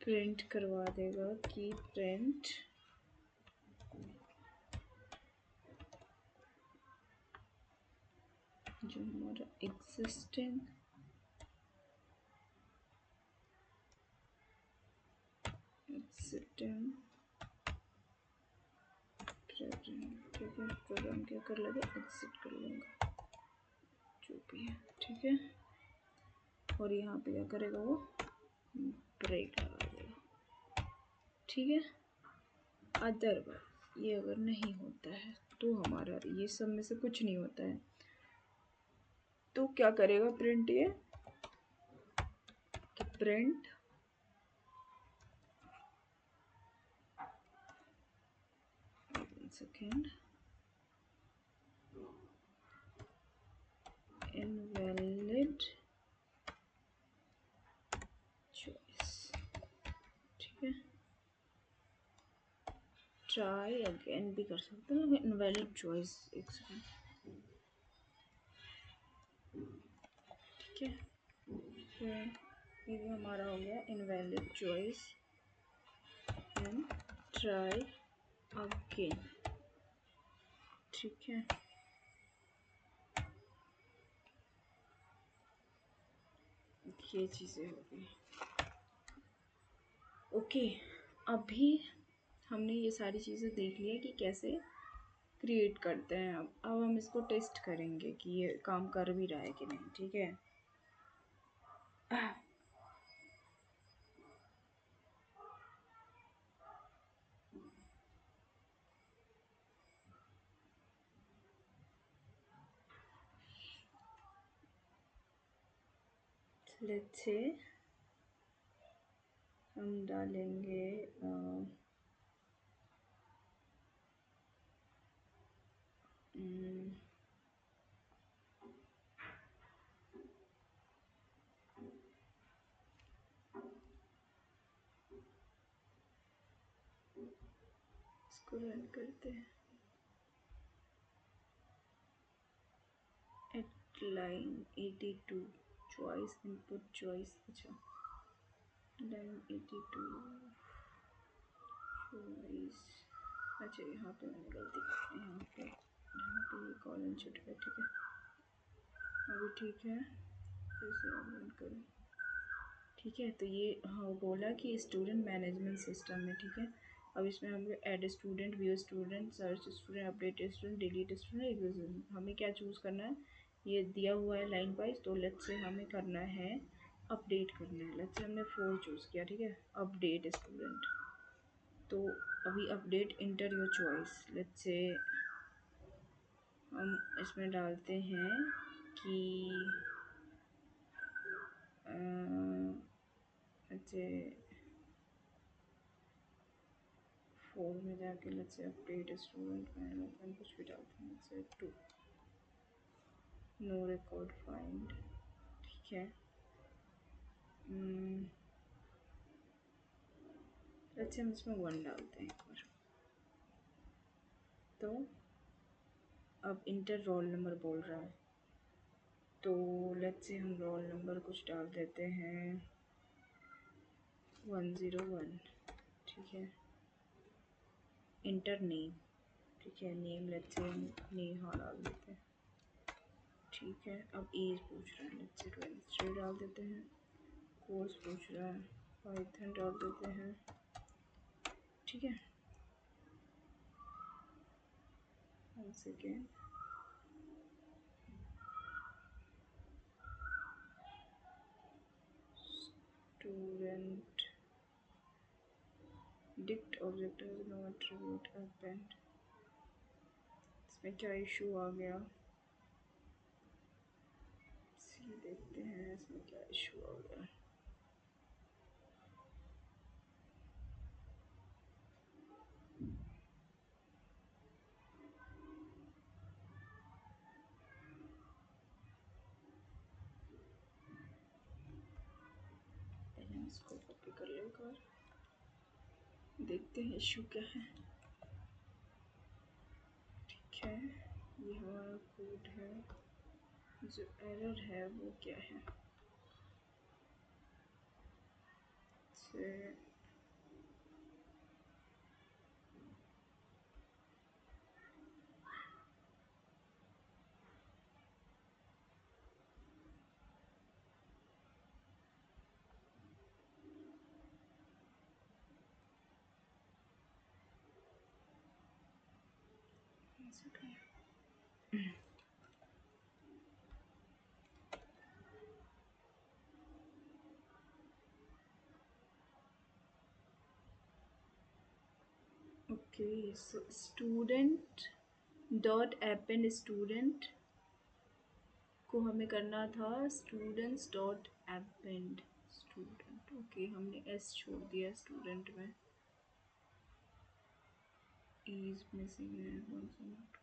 प्रिंट करवा देगा कि प्रिंट जो हमारा एग्जिस्टिंग प्रोग्राम क्या कर लेगा, एग्जिट कर लेगा, जो भी है, ठीक है। और यहाँ पे क्या करेगा वो, ब्रेक लगा देगा, ठीक है। अदरवाइज ये अगर नहीं होता है तो हमारा ये सब में से कुछ नहीं होता है, तो क्या करेगा प्रिंट, ये कि प्रिंट सेकेंड इनवैलिड चॉइस, ठीक है। ट्राई अगेन भी कर सकते हैं, इनवैलिड चॉइस, एक सेकेंड, ठीक है। ये भी हमारा हो गया invalid choice and try again, ठीक है। ये चीज़ें हो गई, ओके। अभी हमने ये सारी चीज़ें देख लिया कि कैसे क्रिएट करते हैं। अब हम इसको टेस्ट करेंगे कि ये काम कर भी रहा है कि नहीं, ठीक है। लेट्स से हम डालेंगे इसको रन करते हैं, at line 82 choice input choice, अच्छा लाइन 82 चॉइस अच्छा यहाँ पे मैंने गलती की, यहाँ पे ये कॉलन छूट गया, ठीक है अभी ठीक है, फिर से रन करूँ, ठीक है। तो ये हाँ वो बोला कि स्टूडेंट मैनेजमेंट सिस्टम है, ठीक है। अब इसमें हम add student, view student, search student, update student, delete student, हमें क्या चूज़ करना है, ये दिया हुआ है लाइन वाइज, तो लेट्स से हमें करना है अपडेट करना है, लेट्स से हमने 4 चूज़ किया, ठीक है, अपडेट स्टूडेंट। तो अभी update inter your choice, let's say हम इसमें डालते हैं कि अच्छे 4 में जाके लेट्स से अपडेट स्टूडेंट में कुछ भी डालते हैं, let's say 2, no record find, ठीक है। लेट्स से हम इसमें 1 डालते हैं एक बार। तो अब इंटर रोल नंबर बोल रहा है, तो लेट्स से हम रोल नंबर कुछ डाल देते हैं 101, ठीक है। इंटर नेम, ठीक है, नेम लेट्स से हम नेहा डाल देते हैं, ठीक है। अब एज पूछ रहा है, लेट्स से 23 डाल देते हैं। कोर्स पूछ रहा है, पाइथन डाल देते हैं, ठीक है। 1 second, student dict object no attribute append, इसमें क्या इशू आ गया, सी देखते हैं इसमें क्या इशू आ गया। पहले हम इसको कॉपी कर ले एक बार, देखते हैं इशू क्या है, ठीक है। ये हमारा कोड है, जो एरर है वो क्या है, से okay. So student dot append student को हमें करना था students dot append student, okay हमने एस छोड़ दिया स्टूडेंट में, इज मिसिंग है कौन सा note,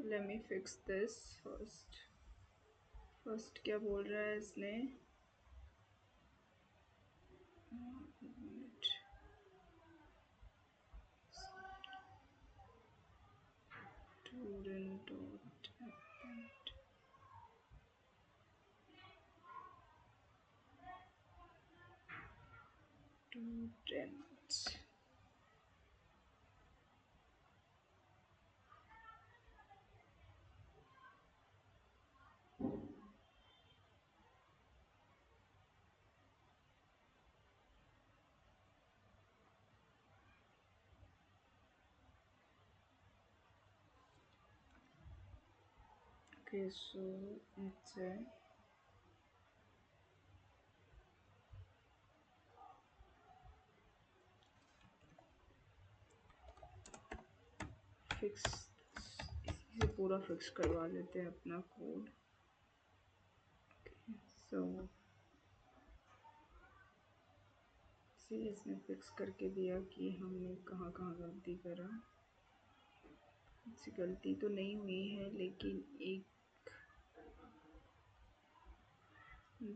let me fix this first. First क्या बोल रहा है इसने, student dot append, students, okay so it's a fix, इसी से पूरा फिक्स करवा लेते हैं अपना कोड, सो इसे इसने फिक्स करके दिया कि हमने कहाँ कहाँ गलती करा, इससे गलती तो नहीं हुई है लेकिन एक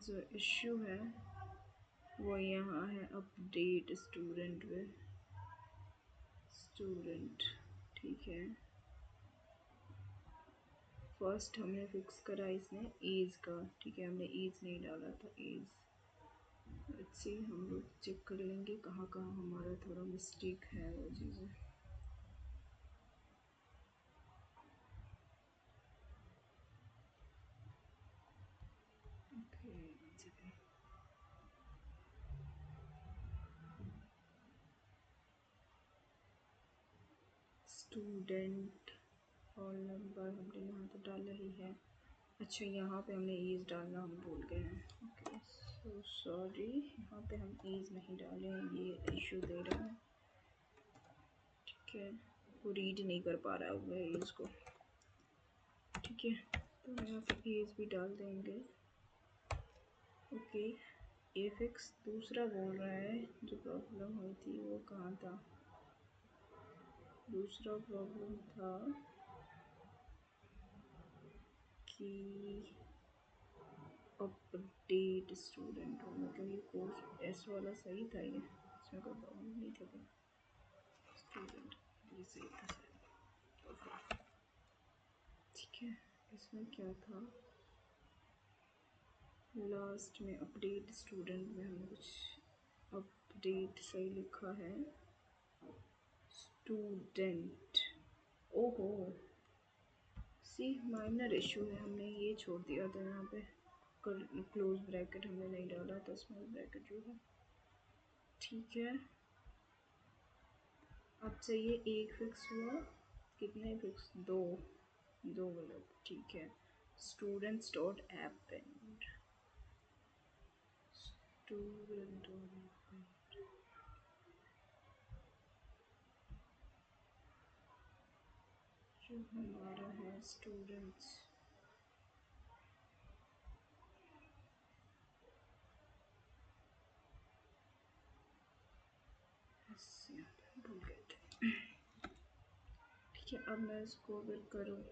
जो इश्यू है वो यहाँ है अपडेट स्टूडेंट में, स्टूडेंट, ठीक है। फर्स्ट हमने फिक्स करा इसमें एज का, ठीक है, हमने एज नहीं डाला था, एज। लेट्स सी, हम लोग चेक कर लेंगे कहाँ कहाँ हमारा थोड़ा मिस्टेक है वो चीज़ें। ओके, स्टूडेंट रोल नंबर हमने यहाँ तो डाला ही है। अच्छा, यहाँ पे हमने एज डालना हम भूल गए हैं। ओके, सो सॉरी, यहाँ पे हम एज नहीं डाले हैं, ये इशू दे रहा है। ठीक है, वो रीड नहीं कर पा रहा होगा एज को। ठीक है, तो यहाँ पे एज भी डाल देंगे। ओके, एफिक्स दूसरा बोल रहा है, जो प्रॉब्लम हुई थी वो कहाँ था? दूसरा प्रॉब्लम था कि अपडेट स्टूडेंट हो, मतलब ये कोर्स एस वाला सही था, ये इसमें कोई प्रॉब्लम नहीं था क्या? स्टूडेंट, ये सही था शायद। ठीक है, इसमें क्या था? लास्ट में अपडेट स्टूडेंट में हमने कुछ अपडेट सही लिखा है, स्टूडेंट। ओहो, सी माइनर इशू है, हमने ये छोड़ दिया था यहाँ पे, क्लोज ब्रैकेट हमने नहीं डाला था, स्मॉल ब्रैकेट जो है। ठीक है, अब चाहिए एक फिक्स हुआ, कितने फिक्स? दो, दो गलत। ठीक है, स्टूडेंट्स डॉट एपेंड, स्टूडेंट जो हमारा है स्टूडेंट्स। भूल गए थे। ठीक है, अब मैं इसको अगर करूँ,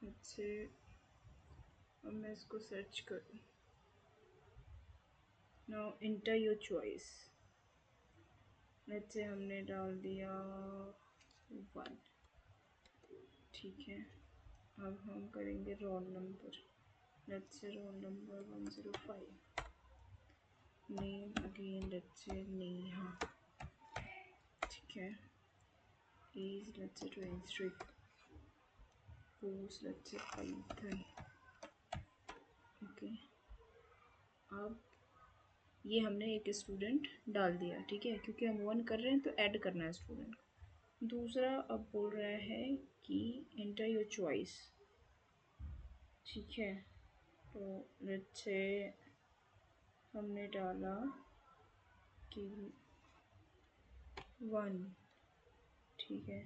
अच्छे, अब मैं इसको सर्च करूँ, now inter your choice. Let's say हमने डाल दिया 1। ठीक है, अब हम करेंगे roll number. Let's say roll number 105। Name again let's say Neha. ठीक है, age let's say 23। Course let's say Python. Okay, अब ये हमने एक स्टूडेंट डाल दिया, ठीक है, क्योंकि हम 1 कर रहे हैं तो ऐड करना है स्टूडेंट को। दूसरा अब बोल रहा है कि एंटर योर चॉइस। ठीक है, तो लेट्स से हमने डाला कि 1। ठीक है,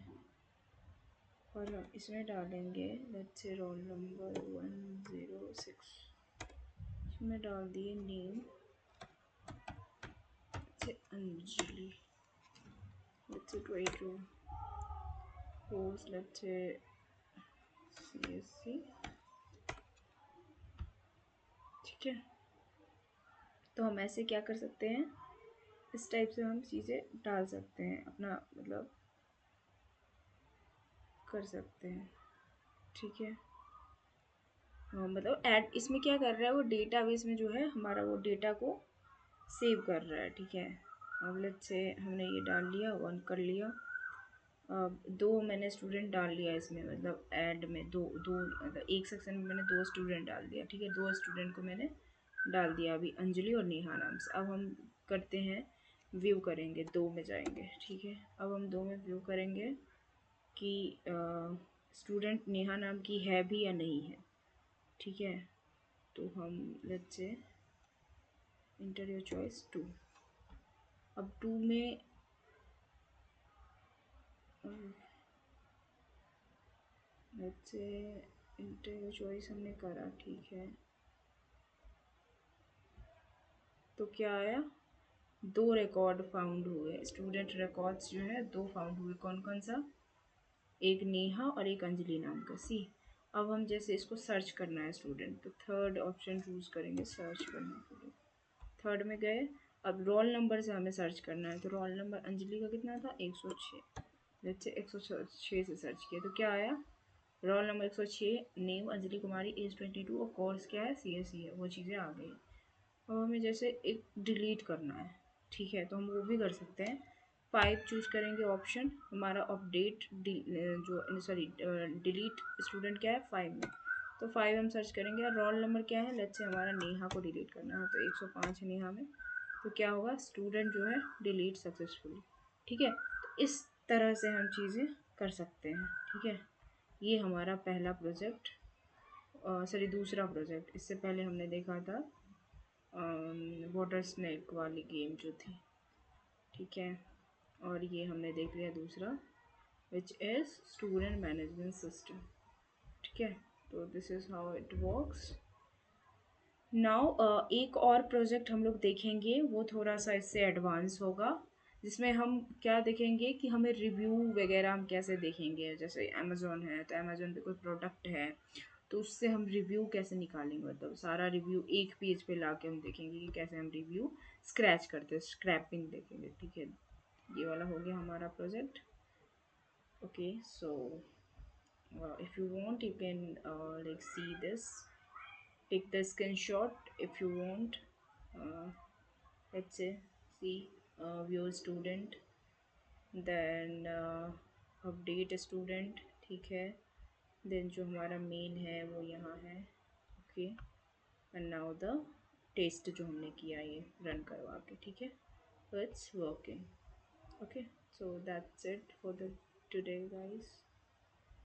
और हम इसमें डालेंगे लेट्स से रोल नंबर 106। इसमें डाल दिए नेम से Anjali, let's say 22। Course let's से CSC। ठीक है, तो हम ऐसे क्या कर सकते हैं, इस टाइप से हम चीज़ें डाल सकते हैं, अपना मतलब कर सकते हैं। ठीक है, हाँ, मतलब ऐड इसमें क्या कर रहा है, वो डेटाबेस में जो है हमारा वो डेटा को सेव कर रहा है। ठीक है, अब लेट्स से हमने ये डाल लिया, 1 कर लिया। अब 2 मैंने स्टूडेंट डाल लिया इसमें, मतलब ऐड में दो दो, मतलब एक सेक्शन में मैंने 2 स्टूडेंट डाल दिया। ठीक है, 2 स्टूडेंट को मैंने डाल दिया अभी, अंजलि और नेहा नाम से। अब हम करते हैं, व्यू करेंगे, 2 में जाएंगे। ठीक है, अब हम 2 में व्यू करेंगे कि स्टूडेंट नेहा नाम की है भी या नहीं है। ठीक है, तो हम let's say inter your choice 2। अब 2 में let's say inter your choice हमने करा। ठीक है, तो क्या आया, 2 रिकॉर्ड फाउंड हुए, स्टूडेंट रिकॉर्ड्स जो है 2 फाउंड हुए। कौन कौन सा? एक नेहा और एक अंजलि नाम का। सी, अब हम जैसे इसको सर्च करना है स्टूडेंट, तो थर्ड ऑप्शन चूज करेंगे सर्च करने के लिए। थर्ड में गए, अब रोल नंबर से हमें सर्च करना है, तो रोल नंबर अंजलि का कितना था, 106। जैसे 106 से सर्च किया तो क्या आया, रोल नंबर 106, नेम अंजलि कुमारी, एज 22 और कोर्स क्या है, CSE है, वो चीज़ें आ गई। अब हमें जैसे एक डिलीट करना है, ठीक है, तो हम वो भी कर सकते हैं। 5 चूज करेंगे ऑप्शन, हमारा अपडेट जो सॉरी डिलीट स्टूडेंट क्या है 5 में, तो 5 हम सर्च करेंगे। और रोल नंबर क्या है, लेट्स से हमारा नेहा को डिलीट करना है, तो 105 है नेहा में, तो क्या होगा, स्टूडेंट जो है डिलीट सक्सेसफुली। ठीक है, तो इस तरह से हम चीज़ें कर सकते हैं। ठीक है, ये हमारा पहला प्रोजेक्ट, सॉरी दूसरा प्रोजेक्ट। इससे पहले हमने देखा था वाटर स्नैक वाली गेम जो थी। ठीक है, और ये हमने देख लिया दूसरा, which is student management system. ठीक है, तो this is how it works. Now एक और प्रोजेक्ट हम लोग देखेंगे, वो थोड़ा सा इससे एडवांस होगा, जिसमें हम क्या देखेंगे कि हमें रिव्यू वगैरह हम कैसे देखेंगे। जैसे अमेज़ोन है, तो अमेज़ोन पे कोई प्रोडक्ट है, तो उससे हम रिव्यू कैसे निकालेंगे, मतलब सारा रिव्यू एक पेज पे ला के हम देखेंगे कि कैसे हम रिव्यू स्क्रैच करते हैं, स्क्रैपिंग देखेंगे। ठीक है, ये वाला हो गया हमारा project. Okay, so if you want you can like see this, take the screenshot if you want. uh, let's say see view student, then update student, ठीक है, then जो हमारा मेन है वो यहाँ है। Okay, and now the test जो हमने किया ये रन करवा के, ठीक है, so it's working. Okay, so that's it for the today guys.